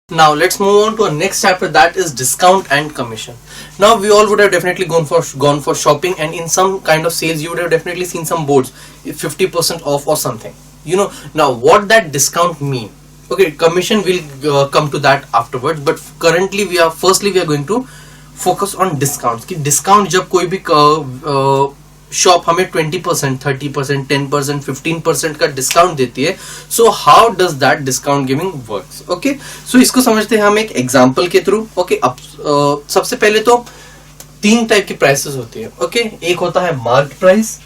Now let's move on to our next chapter, that is discount and commission. Now we all would have definitely gone for shopping, and in some kind of sales you would have definitely seen some boards 50% off or something. Now what that discount mean? Okay, commission will come to that afterwards, but currently firstly we are going to focus on discounts. कि discount जब कोई भी shop हमें 20%, 30%, 10%, 15% का discount देती है, so how does that discount giving works. Okay, so इसको समझते हैं हम एक एग्जांपल के थ्रू. ओके, अब सबसे पहले तो तीन टाइप की प्राइसेस होती है. ओके, एक होता है मार्केट प्राइस,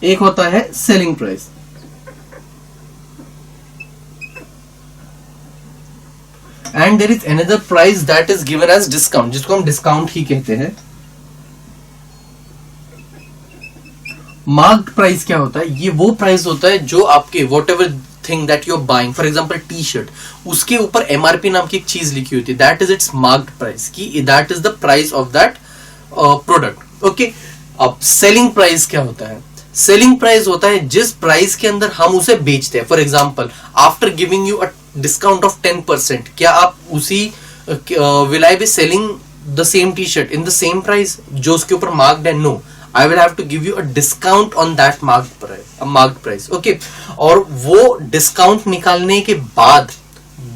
एक होता है selling price, and there is another price that is given as discount, जिसको हम डिस्काउंट ही कहते हैं. मार्क्ड प्राइस क्या होता है? ये वो प्राइस होता है जो आपके whatever thing that you are buying, for example T shirt, उसके ऊपर एमआरपी नाम की एक चीज लिखी होती है, that is its marked price, की that is the price of that product. Okay, अब सेलिंग प्राइस क्या होता है? सेलिंग प्राइस होता है जिस प्राइस के अंदर हम उसे बेचते हैं. For example, after giving you a discount of 10%, क्या आप उसी will I be selling the same T shirt in the same price जो उसके ऊपर मार्क्ड है? No, I will have to give you a discount on that marked price. Okay, और वो discount निकालने के बाद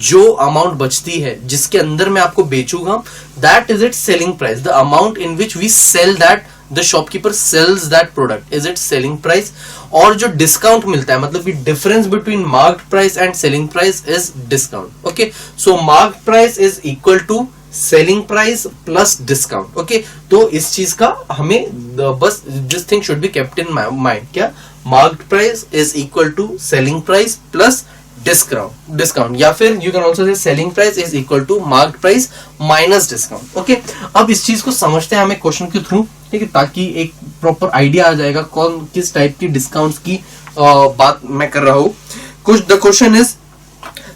जो अमाउंट बचती है जिसके अंदर मैं आपको बेचूंगा, that is it selling price. The amount in which we sell that, the shopkeeper sells that product, is it selling price. और जो डिस्काउंट मिलता है, मतलब कि difference between marked price and selling price is discount. Okay, so marked price is equal to selling price plus discount. Okay, तो इस चीज का हमें बस this thing should be kept in mind. क्या? Marked price is equal to selling price plus discount, या फिर you can also say selling price is equal to marked price minus discount. Okay, अब इस चीज को समझते हैं हमें क्वेश्चन के थ्रू, ठीक है, ताकि एक प्रॉपर आइडिया आ जाएगा कौन किस टाइप की डिस्काउंट्स की बात मैं कर रहा हूं. कुछ the question is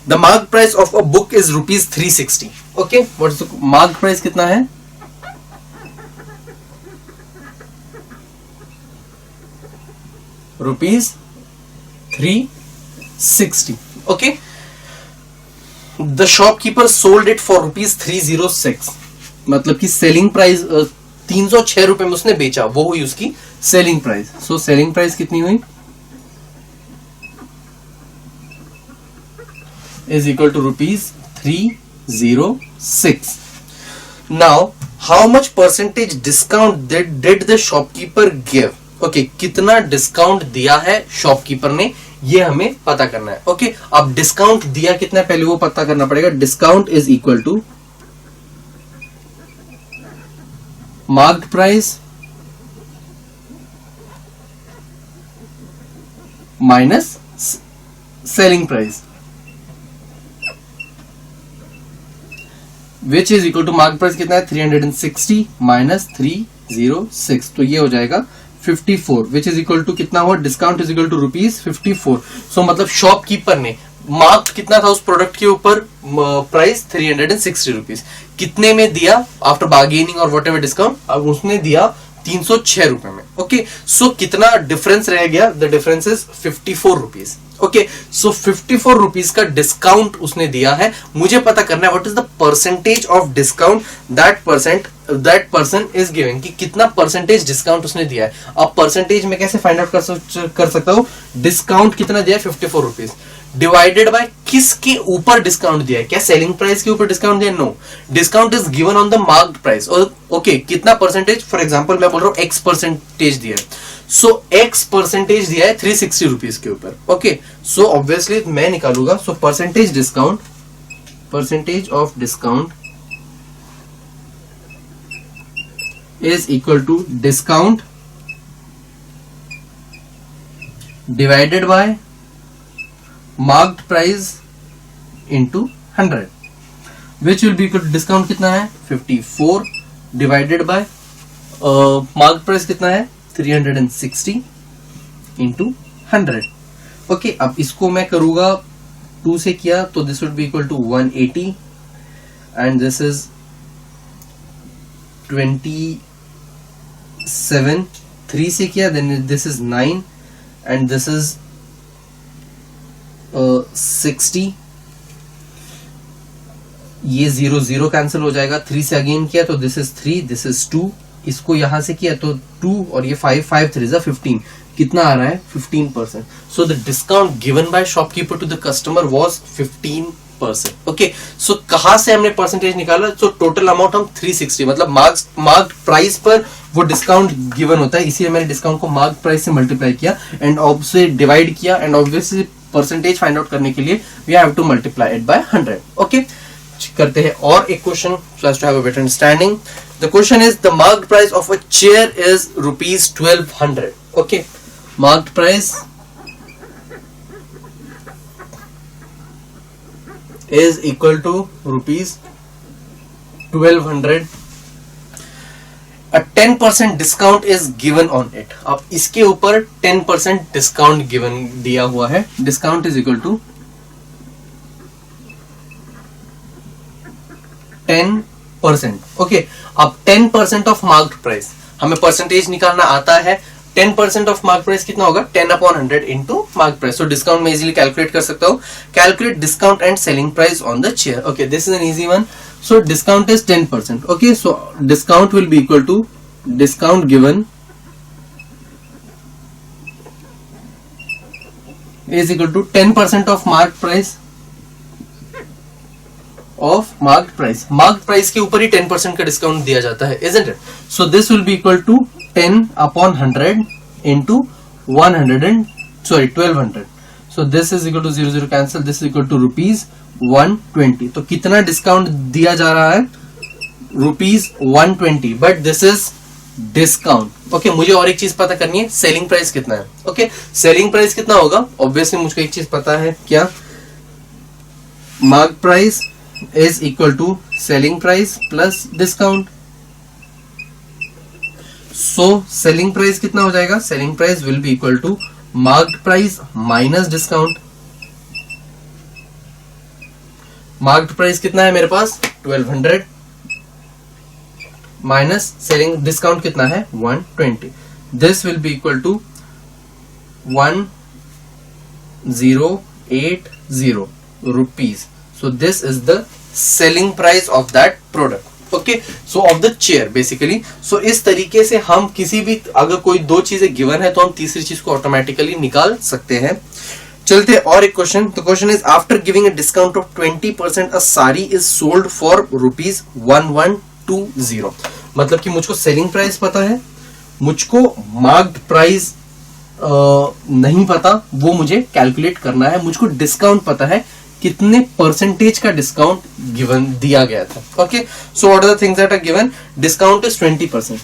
the mark price of a book is ₹360. Okay, what is the mark price? कितना है? ₹360. Okay, the shopkeeper sold it for ₹306, मतलब कि सेलिंग प्राइस 306 रुपए में उसने बेचा, वो हुई उसकी selling price. So selling price कितनी हुई? Is equal to ₹306. Now how much percentage discount did the shopkeeper give? Okay, कितना डिस्काउंट दिया है शॉपकीपर ने, ये हमें पता करना है. ओके, अब डिस्काउंट दिया कितना है पहले वो पता करना पड़ेगा. Discount is equal to marked price minus selling price, which is equal to marked price कितना है? 360 माइनस 306, तो ये हो जाएगा 54, विच इज इक्वल टू कितना हुआ? Discount is equal to ₹54. So मतलब शॉपकीपर ने मार्क कितना था उस प्रोडक्ट के ऊपर? Price 360 rupees. कितने में दिया आफ्टर बार्गेनिंग और वॉट एवर डिस्काउंट? अब उसने दिया 306 रुपए में. ओके, सो कितना डिफरेंस रह गया? The difference is 54 rupees. Okay, so 54 rupees का डिस्काउंट उसने दिया है. मुझे पता करना है what is the percentage of discount that person is giving, कि कितना परसेंटेज डिस्काउंट उसने दिया है. अब परसेंटेज में कैसे फाइंड आउट कर सकता हूं? डिस्काउंट कितना दिया है? 54 रुपीज डिवाइडेड बाय किसके ऊपर डिस्काउंट दिया है? क्या सेलिंग प्राइस के ऊपर डिस्काउंट दिया है? No, discount is given on the marked price. Okay, कितना परसेंटेज? फॉर एग्जांपल मैं बोल रहा हूं X परसेंटेज दिया है, सो X परसेंटेज दिया है 360 रुपीज के ऊपर. ओके, सो ऑब्वियसली मैं निकालूंगा. So percentage of discount is equal to discount divided by marked price into 100, which will be equal to discount कितना है? 54 डिवाइडेड बाय मार्क्ड प्राइस कितना है? 360 इंटू 100. ओके, अब इसको मैं करूंगा 2 से किया तो this would be equal to 180, and this is 27. 3 से किया then this is 9 and this is 60, ये 0 0 कैंसिल हो जाएगा, 3 से अगेन किया तो दिस इज 3, दिस इज 2, इसको यहां से किया तो 2 और ये 5, 5 3 is 15, कितना आ रहा है 15%. So the discount given by shopkeeper to the customer was 15%. Okay, so कहां से हमने परसेंटेज निकाला? सो टोटल अमाउंट हम 360, मतलब मार्क्ड प्राइस पर वो डिस्काउंट गिवन होता है, इसीलिए मैंने डिस्काउंट को मार्क्ड प्राइस से मल्टीप्लाई किया एंड ऑब्वियसली डिवाइड किया, and obviously percentage find out करने के लिए we have to multiply it by 100. Okay, करते हैं और एक question so as to have a better understanding. The question is the marked price of a chair is rupees 1200. Okay, marked price is equal to rupees 1200. A 10% discount is given on it. अब इसके ऊपर 10% discount given दिया हुआ है. Discount is equal to 10%. Okay, अब 10% of marked price, हमें percentage निकालना आता है. 10% ऑफ मार्क्ड प्राइस कितना होगा? 10/100 into marked price. So discount में इजीली कैलकुलेट कर सकता हूं. Calculate discount and selling price on the chair. Okay, this is an easy one. So discount is 10%. Okay, so discount will be equal to discount given is equal to 10% of marked price of marked price. Marked price के ऊपर ही 10% का discount दिया जाता है, isn't it? So this will be equal to 10/100 into 1200. So this is equal to 0 0 cancel. This is equal to rupees 120. तो कितना discount दिया जा रहा है? rupees 120. But this is discount. Okay, मुझे और एक चीज पता करनी है, सेलिंग प्राइस कितना है. ओके, सेलिंग प्राइस कितना होगा? ऑब्वियसली मुझको एक चीज पता है, क्या? Marked price is equal to selling price plus discount. So selling price कितना हो जाएगा? Selling price will be equal to marked price minus discount. Marked price कितना है मेरे पास? 1200 minus selling discount कितना है? 120. This will be equal to 1080 rupees. So this is the selling price of that product. Okay, so of the chair basically. So इस तरीके से हम किसी भी, अगर कोई दो चीजें गिवन है तो हम तीसरी चीज को ऑटोमेटिकली निकाल सकते हैं. चलते और एक क्वेश्चन. तो question is after giving a discount of 20% a sari is sold for rupees 1120. मतलब कि मुझको सेलिंग प्राइस पता है, मुझको मार्क्ड प्राइस नहीं पता, वो मुझे कैलकुलेट करना है. मुझको डिस्काउंट पता है, कितने परसेंटेज का डिस्काउंट गिवन दिया गया था. Okay, so what are the things that are given? Discount is 20%.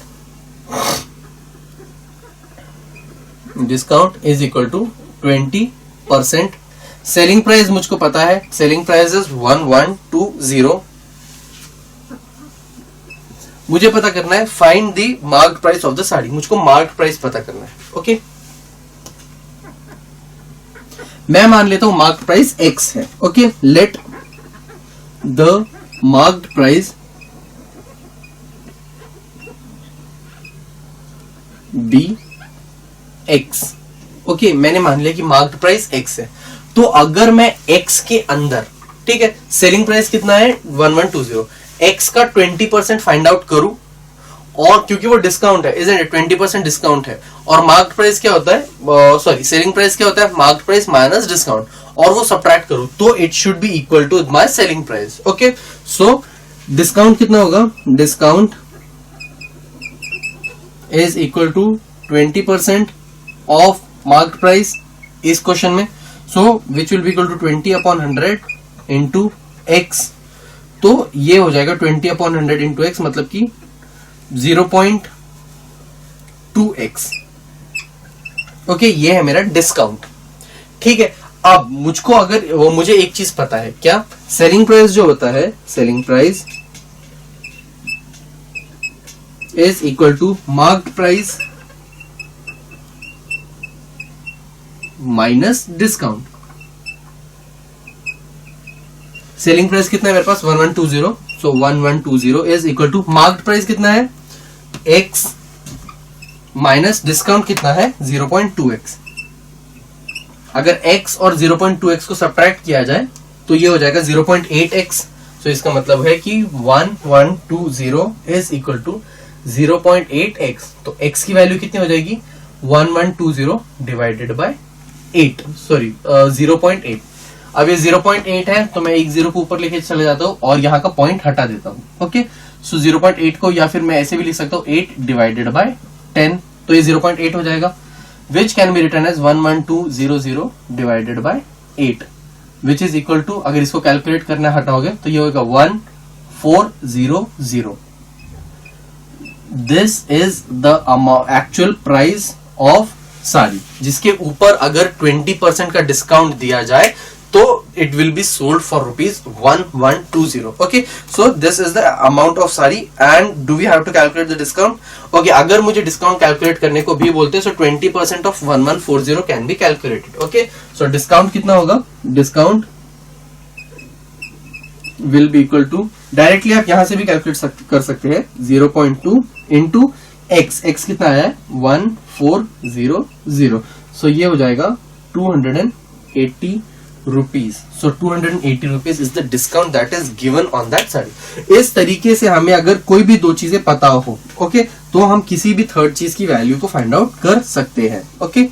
Discount is equal to 20%. Selling price मुझको पता है, सेलिंग प्राइस इज 1120. मुझे पता करना है find the marked price of the sari. मुझको मार्क्ड प्राइस पता करना है. ओके, मैं मान लेता हूं मार्क्ड प्राइस x है. Okay, let the marked price be x. Okay, मैंने मान लिया कि मार्क्ड प्राइस x है. तो अगर मैं x के अंदर, ठीक है, सेलिंग प्राइस कितना है? 1120. x का 20% फाइंड आउट करूं, और क्योंकि वो डिस्काउंट है, इज़न्ट इट? 20% डिस्काउंट है. और मार्क्ड प्राइस क्या होता है? सॉरी, सेलिंग प्राइस क्या होता है? Marked price minus discount. और वो सब्ट्रैक्ट करूं तो it should be equal to my selling price. Okay, so discount कितना होगा? Discount is equal to 20% of marked price इस क्वेश्चन में. So which will be equal to 20/100 into x. तो ये हो जाएगा 20/100 इंटू x, मतलब कि 0.2x. ओके, ये है मेरा डिस्काउंट. ठीक है, अब मुझको अगर वो, मुझे एक चीज पता है, क्या? सेलिंग प्राइस जो होता है, selling price is equal to marked price minus discount. Selling price कितना है मेरे पास? 1120. So 1120 is equal to marked price कितना है? x माइनस डिस्काउंट कितना है? 0.2x. अगर x और 0.2x को सब्ट्रैक्ट किया जाए तो ये हो जाएगा 0.8x। तो इसका मतलब है कि 1120 इज इक्वल टू 0.8x। तो x की वैल्यू कितनी हो जाएगी 1120 डिवाइडेड बाय 8, सॉरी 0.8। अब ये 0.8 है तो मैं एक 0 को ऊपर लेके चले जाता हूँ और यहाँ का पॉइंट हटा देता हूँ। ओके, सो 0.8 को या फिर मैं ऐसे भी लिख सकता हूँ 8 डिवाइडेड बाय 10, तो ये 0.8 हो जाएगा, which can be written as 11200 divided by 8, which is equal to, अगर इसको कैलकुलेट करना हटाओगे तो ये होगा 1400। This is the actual price of sari, जिसके ऊपर अगर 20% का डिस्काउंट दिया जाए तो it will be sold for ₹1120। Okay, so this is the amount of sari and do we have to calculate the discount? Okay, अगर मुझे डिस्काउंट कैलकुलेट करने को भी बोलते हैं so 20% off 1140 can be calculated. Okay, so discount कितना होगा? Discount will be equal to, directly आप यहां से भी कैलकुलेट कर सकते हैं, 0.2 इंटू x कितना है 1400, सो ये हो जाएगा 280 rupees. So 280 rupees is the discount that is given on that sari. इस तरीके से हमें अगर कोई भी दो चीजें पता हो, ओके, तो हम किसी भी थर्ड चीज की वैल्यू को फाइंड आउट कर सकते हैं। Okay,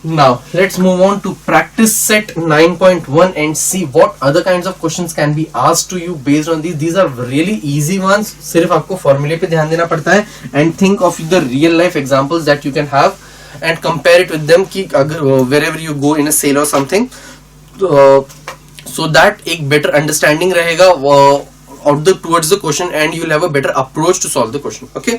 now let's move on to practice set 9.1 and see what other kinds of questions can be asked to you based on these are really easy ones। सिर्फ आपको फॉर्मूले पे ध्यान देना पड़ता है and think of the real life examples that you can have and compare it with them कि अगर wherever you go in a sale or something, so that एक better understanding रहेगा towards the question and you'll have a better approach to solve the question। okay।